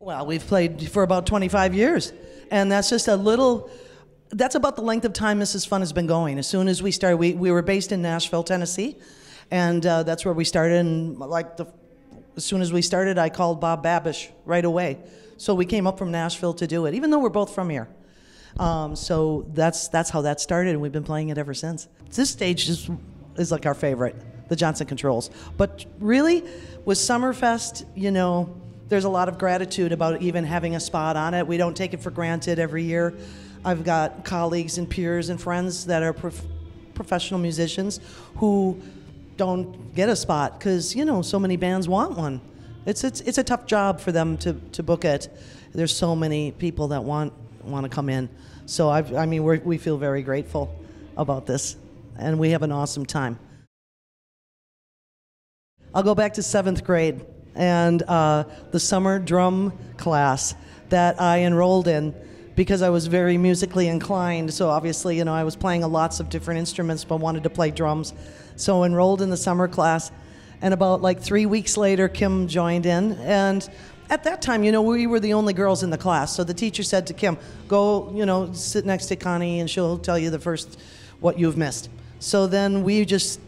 Well, we've played for about 25 years, and that's just that's about the length of time Mrs. Fun has been going. As soon as we started, we were based in Nashville, Tennessee, and that's where we started, and as soon as we started, I called Bob Babish right away. So we came up from Nashville to do it, even though we're both from here. So that's how that started, and we've been playing it ever since. This stage is like our favorite, the Johnson Controls. But really, with Summerfest, you know, there's a lot of gratitude about even having a spot on it. We don't take it for granted every year. I've got colleagues and peers and friends that are professional musicians who don't get a spot because, you know, so many bands want one. It's a tough job for them to book it. There's so many people that want to come in. So I mean, we feel very grateful about this, and we have an awesome time. I'll go back to 7th grade and the summer drum class that I enrolled in because I was very musically inclined. So obviously, you know, I was playing lots of different instruments but wanted to play drums. So enrolled in the summer class, and about like 3 weeks later, Kim joined in. And at that time, you know, we were the only girls in the class. So the teacher said to Kim, go, you know, sit next to Connie and she'll tell you the first what you've missed. So then we just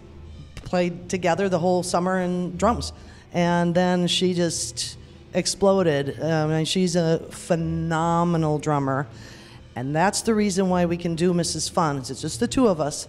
played together the whole summer in drums. And then she just exploded. And she's a phenomenal drummer. And that's the reason why we can do Mrs. Fun. It's just the two of us.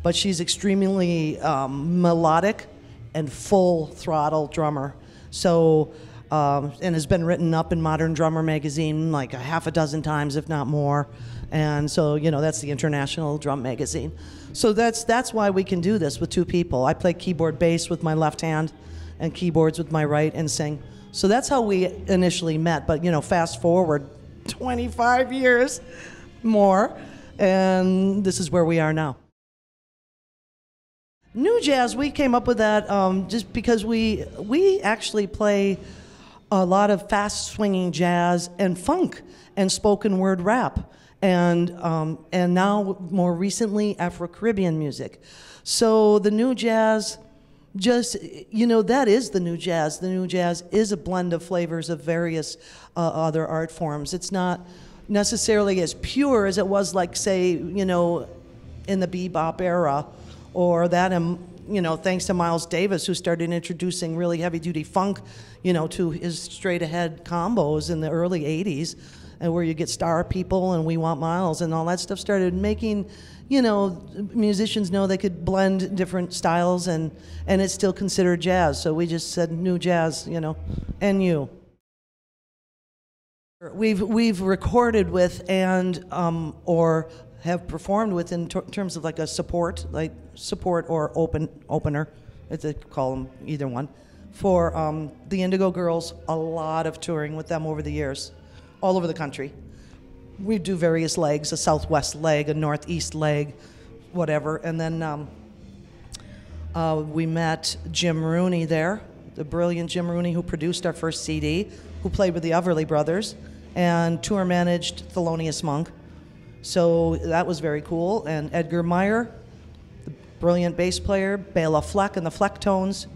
But she's extremely melodic and full throttle drummer. So, and has been written up in Modern Drummer magazine like a half a dozen times, if not more. And so, you know, that's the international drum magazine. So that's why we can do this with two people. I play keyboard bass with my left hand and keyboards with my right and sing. So that's how we initially met. But, you know, fast forward 25 years more, and this is where we are now. New jazz, we came up with that just because we actually play a lot of fast swinging jazz and funk and spoken word rap and now more recently Afro-Caribbean music. So the new jazz, just, you know, that is the new jazz. The new jazz is a blend of flavors of various other art forms. It's not necessarily as pure as it was, like, say, you know, in the bebop era, or that, you know, thanks to Miles Davis, who started introducing really heavy-duty funk, you know, to his straight-ahead combos in the early 80s, and where you get Star People and We Want Miles and all that stuff started making, you know, musicians know they could blend different styles, and it's still considered jazz. So we just said new jazz, you know, NU. We've recorded with and or have performed with in terms of like a support or opener, as they call them, either one, for the Indigo Girls. A lot of touring with them over the years, all over the country. We do various legs, a southwest leg, a northeast leg, whatever. And then we met Jim Rooney there, the brilliant Jim Rooney, who produced our first CD, who played with the Everly Brothers, and tour managed Thelonious Monk. So that was very cool. And Edgar Meyer, the brilliant bass player, Bela Fleck and the Flecktones,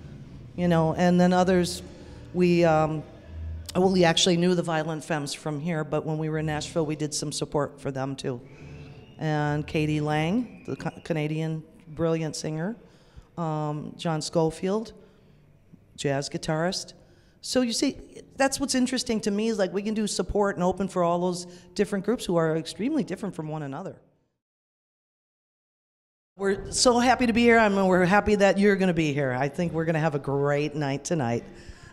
you know, and then others. We actually knew the Violent Femmes from here, but when we were in Nashville, we did some support for them too. And Katie Lang, the Canadian brilliant singer, John Schofield, jazz guitarist. So you see, that's what's interesting to me, is like we can do support and open for all those different groups who are extremely different from one another. We're so happy to be here. I mean, we're happy that you're going to be here. I think we're going to have a great night tonight.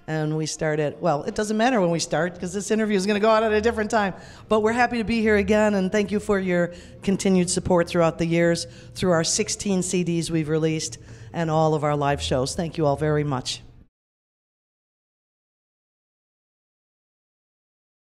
And we start at, well, it doesn't matter when we start because this interview is going to go out at a different time. But we're happy to be here again, and thank you for your continued support throughout the years, through our 16 CDs we've released and all of our live shows. Thank you all very much.